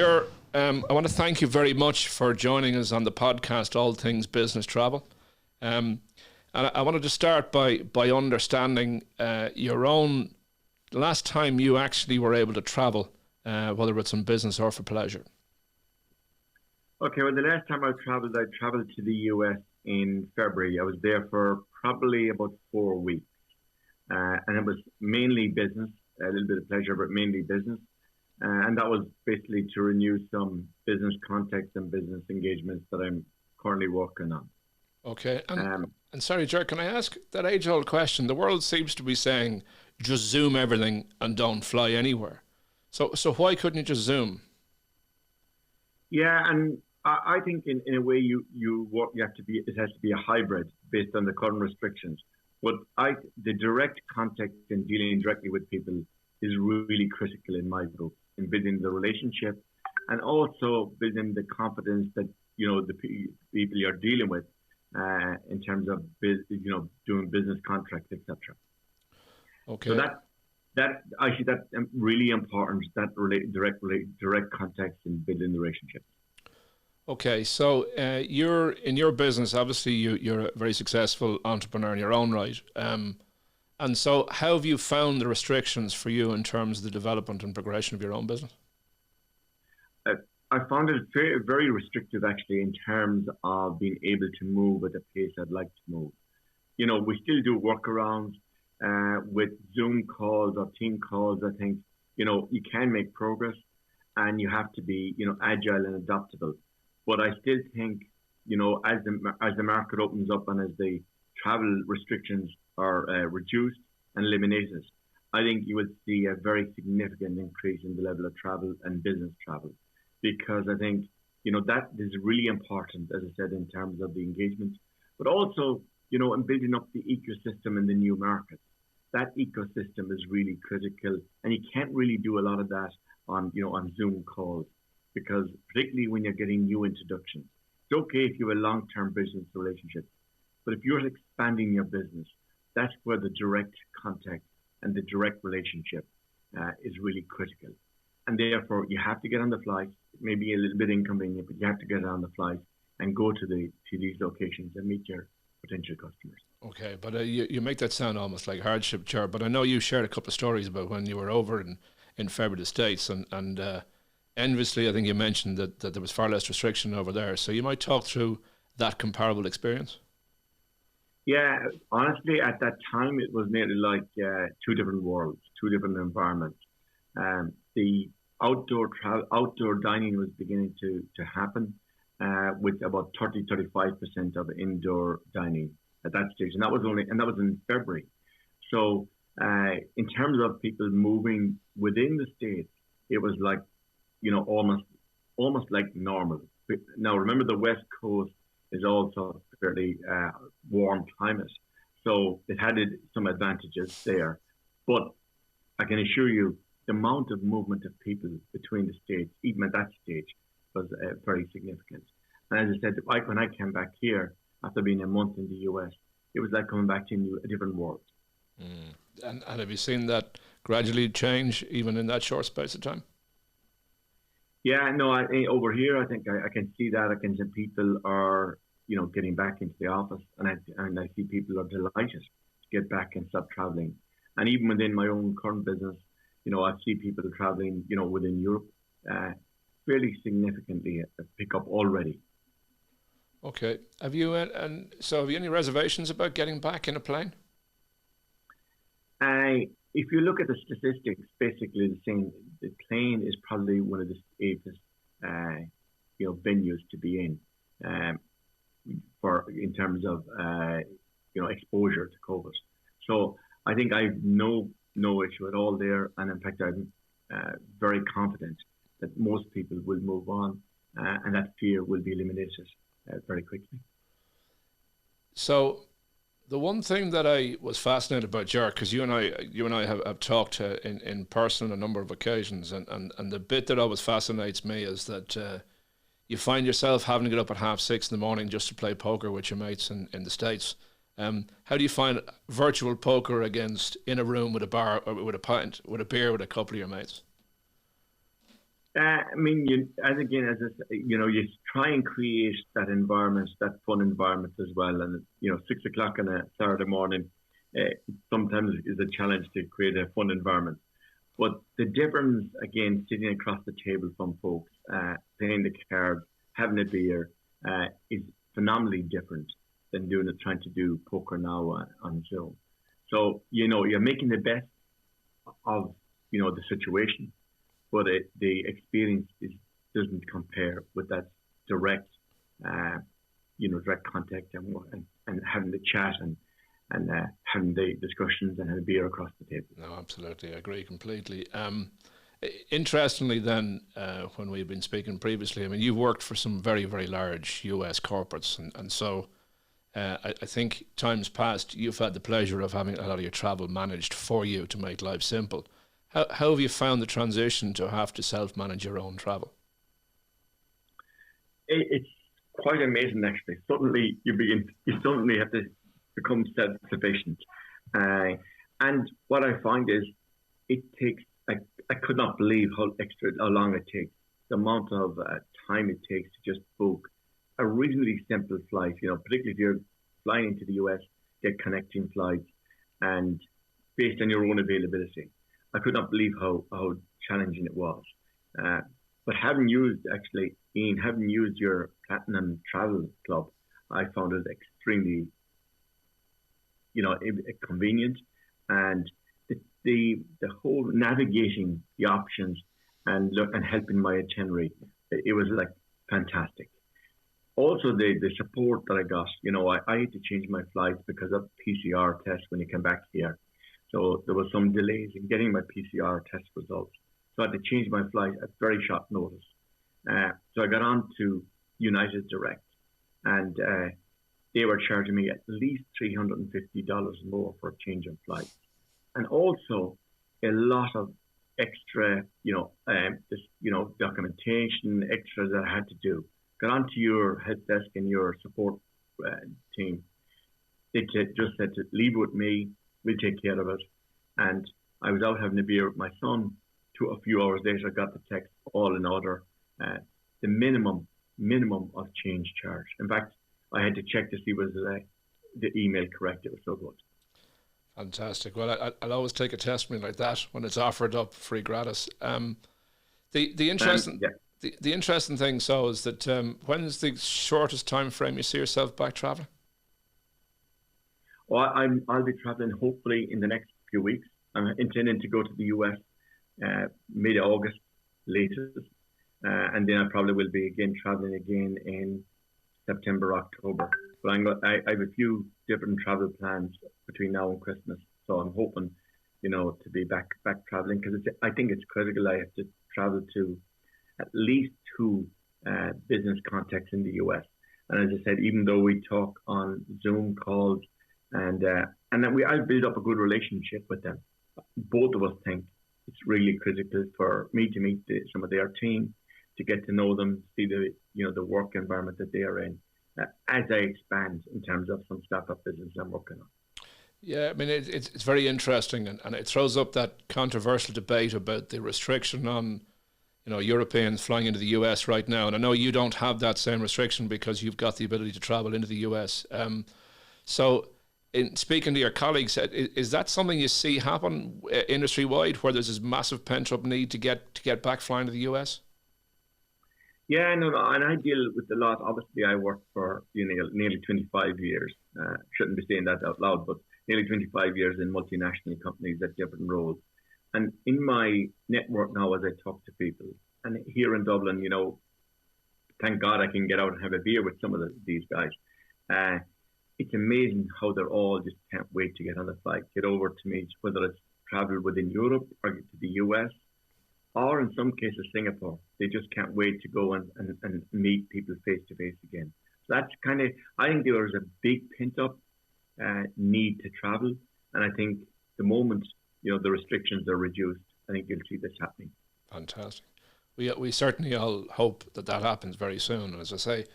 Ger, I want to thank you very much for joining us on the podcast, All Things Business Travel. And I wanted to start by understanding your own last time you actually were able to travel, whether it's in business or for pleasure. Okay, well, the last time I traveled to the US in February. I was there for probably about 4 weeks. And it was mainly business, a little bit of pleasure, but mainly business. And that was basically to renew some business contacts and business engagements that I'm currently working on. Okay. And sorry, Gerard, can I ask that age-old question? The world seems to be saying, just zoom everything and don't fly anywhere. So why couldn't you just zoom? Yeah, and I think in a way it has to be a hybrid based on the current restrictions. But the direct contact and dealing directly with people is really critical in my group, in building the relationship and also building the confidence that, the people you're dealing with in terms of, doing business contracts, etc. Okay. So that's really important, that direct contacts and building the relationship. Okay, so you're in your business. Obviously, you're a very successful entrepreneur in your own right. And so, how have you found the restrictions for you in terms of the development and progression of your own business? I found it very, very restrictive, actually, in terms of being able to move at the pace I'd like to move. We still do workarounds with Zoom calls or team calls. I think, you can make progress and you have to be, agile and adaptable. But I still think, as the market opens up and as the travel restrictions are reduced and eliminated, I think you will see a very significant increase in the level of travel and business travel. Because I think, that is really important, as I said, in terms of the engagement, but also, in building up the ecosystem in the new markets. That ecosystem is really critical, and you can't really do a lot of that on Zoom calls, because particularly when you're getting new introductions. It's okay if you have a long-term business relationship, but if you're expanding your business, that's where the direct contact and the direct relationship is really critical. And therefore, you have to get on the flight. It may be a little bit inconvenient, but you have to get on the flight and go to these locations and meet your potential customers. Okay, but you make that sound almost like hardship, Gerard. But I know you shared a couple of stories about when you were over in February, the States, and enviously, I think you mentioned that there was far less restriction over there. So you might talk through that comparable experience. Yeah, honestly, at that time, it was nearly like two different worlds, two different environments. The outdoor dining was beginning to happen with about 35% of indoor dining at that stage, and that was in February. So, in terms of people moving within the States, it was like, almost like normal. Now, remember, the West Coast is also a fairly warm climate, so it had some advantages there. But I can assure you, the amount of movement of people between the states, even at that stage, was very significant. And as I said, when I came back here after being a month in the US, it was like coming back to a different world. Mm. And have you seen that gradually change even in that short space of time? Yeah, no, over here, I think I can see that. I can see people are, getting back into the office, and I see people are delighted to get back and stop traveling. And even within my own current business, I see people traveling, within Europe, fairly significantly pick up already. Okay. Have you any reservations about getting back in a plane? If you look at the statistics, basically the same. The plane is probably one of the safest, venues to be in, in terms of exposure to COVID. So I think I've no issue at all there, and in fact I'm very confident that most people will move on, and that fear will be eliminated very quickly. So, the one thing that I was fascinated about, Gerard, because you and I have talked in person on a number of occasions, and the bit that always fascinates me is that you find yourself having to get up at 6:30 in the morning just to play poker with your mates in the States. How do you find virtual poker in a room with a bar, or with a pint, with a beer with a couple of your mates? I mean, as again, as I, you try and create that environment, that fun environment as well. And 6 o'clock on a Saturday morning, sometimes is a challenge to create a fun environment. But the difference, again, sitting across the table from folks, playing the cards, having a beer, is phenomenally different than trying to do poker now on Zoom. So you're making the best of the situation, but the experience doesn't compare with that direct, uh, direct contact and having the chat and having the discussions and having beer across the table. No, absolutely, I agree completely. Interestingly, then, when we've been speaking previously, I mean, you've worked for some very, very large US corporates, and so I think times past you've had the pleasure of having a lot of your travel managed for you to make life simple. How have you found the transition to have to self-manage your own travel? It's quite amazing, actually. Suddenly, you suddenly have to become self-sufficient. And what I find is it takes, I could not believe how long it takes, the amount of time it takes to just book a reasonably simple flight, particularly if you're flying into the US, get connecting flights and based on your own availability. I could not believe how challenging it was. But Ian, having used your Platinum Travel Club, I found it extremely, convenient, and the whole navigating the options and helping my itinerary, it was like fantastic. Also, the support that I got, I had to change my flights because of PCR tests when you come back here. So there was some delays in getting my PCR test results. So I had to change my flight at very short notice. So I got on to United Direct, and they were charging me at least $350 more for a change of flight, and also a lot of extra, documentation, extras that I had to do. Got onto your help desk and your support team. They just said to leave it with me. We'll take care of it. And I was out having a beer with my son. A few hours later, I got the text, all in order. The minimum of change charge. In fact, I had to check to see was the email correct. It was so good. Fantastic. Well, I'll always take a testimony like that when it's offered up free gratis. The interesting the interesting thing, so, is that when's the shortest time frame you see yourself back traveling? Well, I'll be traveling hopefully in the next few weeks. I'm intending to go to the US mid-August latest, and then I probably will be again traveling again in September, October. But I have a few different travel plans between now and Christmas, so I'm hoping, to be back traveling, because I think it's critical. I have to travel to at least two business contacts in the US, and as I said, even though we talk on Zoom calls, and then I'll build up a good relationship with them. Both of us think it's really critical for me to meet some of their team, to get to know them, see the work environment that they are in, as I expand in terms of some startup business I'm working on. Yeah, I mean, it's very interesting, and it throws up that controversial debate about the restriction on Europeans flying into the US right now. And I know you don't have that same restriction because you've got the ability to travel into the US. So, in speaking to your colleagues, is that something you see happen industry wide, where there's this massive pent up need to get back flying to the US? Yeah, no, and I deal with a lot. Obviously, I worked for nearly 25 years. Shouldn't be saying that out loud, but nearly 25 years in multinational companies at different roles. And in my network now, as I talk to people, and here in Dublin, thank God I can get out and have a beer with some of these guys. It's amazing how they're all just can't wait to get on the flight, get over to me, whether it's travel within Europe or to the US, or in some cases Singapore. They just can't wait to go and meet people face to face again. So that's I think there is a big pent up need to travel, and I think the moment the restrictions are reduced, I think you'll see this happening. Fantastic. We certainly all hope that happens very soon. And as I say,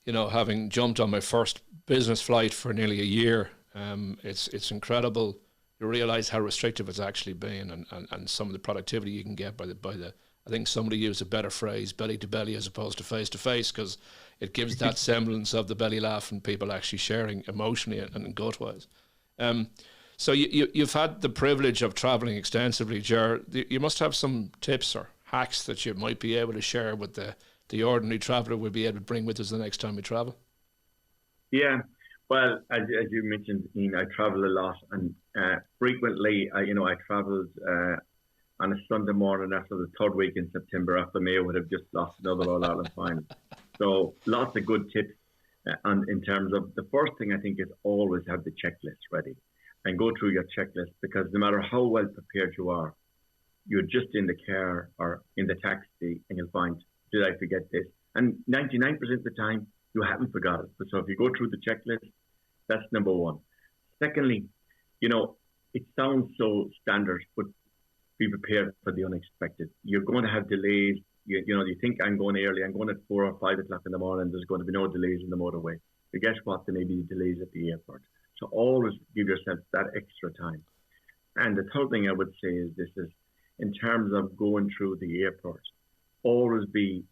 having jumped on my first business flight for nearly a year, it's incredible. You realise how restrictive it's actually been, and some of the productivity you can get by the I think somebody used a better phrase, belly to belly as opposed to face, because it gives that semblance of the belly laugh and people actually sharing emotionally and gut-wise. So you've had the privilege of travelling extensively, Ger. You must have some tips or hacks that you might be able to share with the ordinary traveller we'll be able to bring with us the next time we travel. Yeah, well, as you mentioned, Ian, I travel a lot, and frequently, I travelled on a Sunday morning after the third week in September, after Mayo would have just lost another All Ireland final. So lots of good tips, and in terms of the first thing, I think is always have the checklist ready and go through your checklist, because no matter how well prepared you are, you're just in the car or in the taxi and you'll find, did I forget this? And 99% of the time, you haven't forgot it. But so if you go through the checklist, that's number one. Secondly, it sounds so standard, but be prepared for the unexpected. You're going to have delays. You think I'm going early. I'm going at 4 or 5 o'clock in the morning. There's going to be no delays in the motorway. But guess what? There may be delays at the airport. So always give yourself that extra time. And the third thing I would say is this is, in terms of going through the airport, always be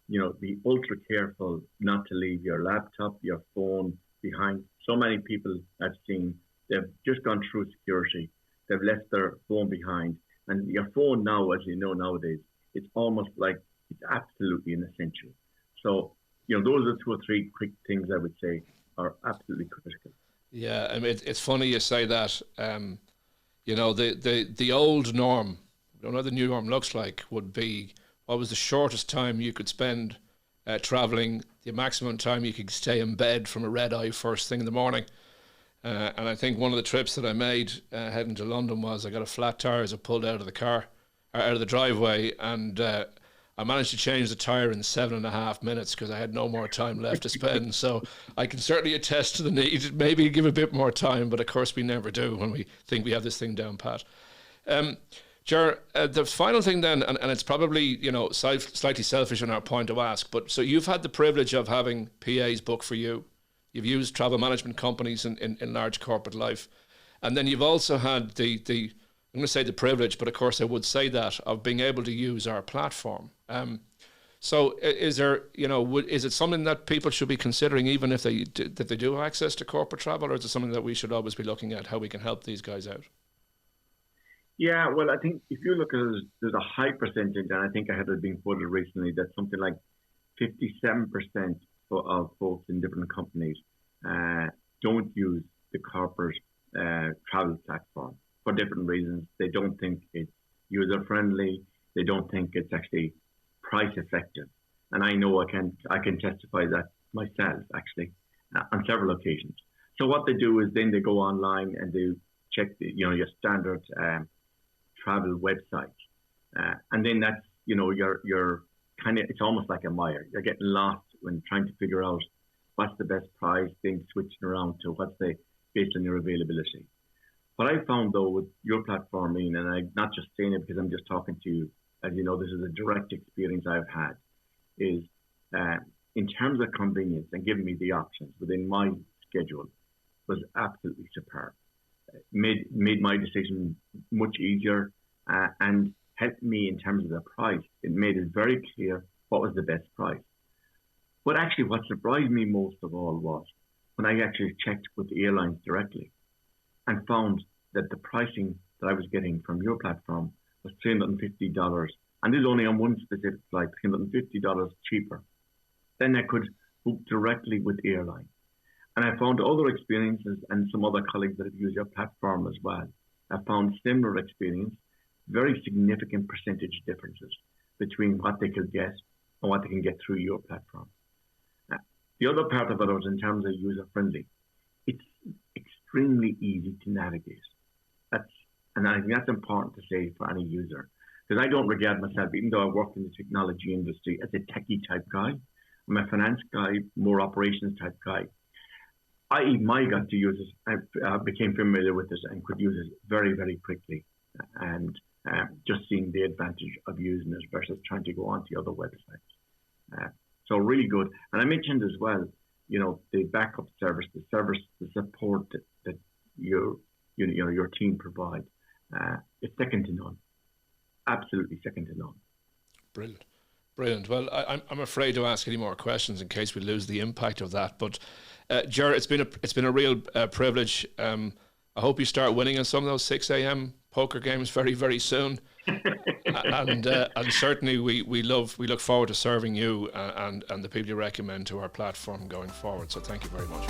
ultra careful not to leave your laptop, your phone behind. So many people I've seen, they've just gone through security. They've left their phone behind. And your phone now, as you know nowadays, it's almost like it's absolutely an essential. So, those are 2 or 3 quick things I would say are absolutely critical. Yeah, I mean, it's funny you say that. The old norm, I don't know what the new norm looks like, would be what was the shortest time you could spend travelling, the maximum time you could stay in bed from a red eye first thing in the morning. And I think one of the trips that I made heading to London was I got a flat tire as I pulled out of the car, or out of the driveway, and I managed to change the tire in 7.5 minutes because I had no more time left to spend. So I can certainly attest to the need, maybe give a bit more time, but of course we never do when we think we have this thing down pat. Ger, the final thing then, and it's probably slightly selfish on our point to ask, but so you've had the privilege of having PAs book for you. You've used travel management companies in large corporate life, and then you've also had the I'm going to say the privilege, but of course I would say that, of being able to use our platform. So is there, is it something that people should be considering, even if they do have access to corporate travel, or is it something that we should always be looking at how we can help these guys out? Yeah, well, I think if you look at it, there's a high percentage, and I think I had it being quoted recently, that something like 57% of folks in different companies don't use the corporate travel platform for different reasons. They don't think it's user-friendly. They don't think it's actually price-effective. And I know I can testify that myself, actually, on several occasions. So what they do is then they go online and they check your standard travel website, and then that's you're kind of, it's almost like a mire. You're getting lost when trying to figure out what's the best price, then switching around to what's based on your availability. What I found though with your platform, Ian, and I'm not just saying it because I'm just talking to you, as you know, this is a direct experience I've had, is in terms of convenience and giving me the options within my schedule was absolutely superb. Made my decision much easier and helped me in terms of the price. It made it very clear what was the best price. But actually what surprised me most of all was when I actually checked with the airlines directly and found that the pricing that I was getting from your platform was $350. And this is only on one specific flight, $350 cheaper. Then I could book directly with the airline. And I found other experiences, and some other colleagues that have used your platform as well. I found similar experience, very significant percentage differences between what they could get and what they can get through your platform. The other part of it was in terms of user-friendly. It's extremely easy to navigate. And I think that's important to say for any user. Because I don't regard myself, even though I work in the technology industry, as a techie type guy. I'm a finance guy, more operations type guy. I even got to use it. I became familiar with this and could use it very, very quickly. And just seeing the advantage of using it versus trying to go onto other websites. So really good. And I mentioned as well, the backup service, the support that your team provide. It's second to none. Absolutely second to none. Brilliant. Brilliant. Well, I'm afraid to ask any more questions in case we lose the impact of that. But Gerard, it's been a real privilege. I hope you start winning in some of those 6 a.m. poker games very, very soon. And certainly we look forward to serving you and the people you recommend to our platform going forward. So thank you very much.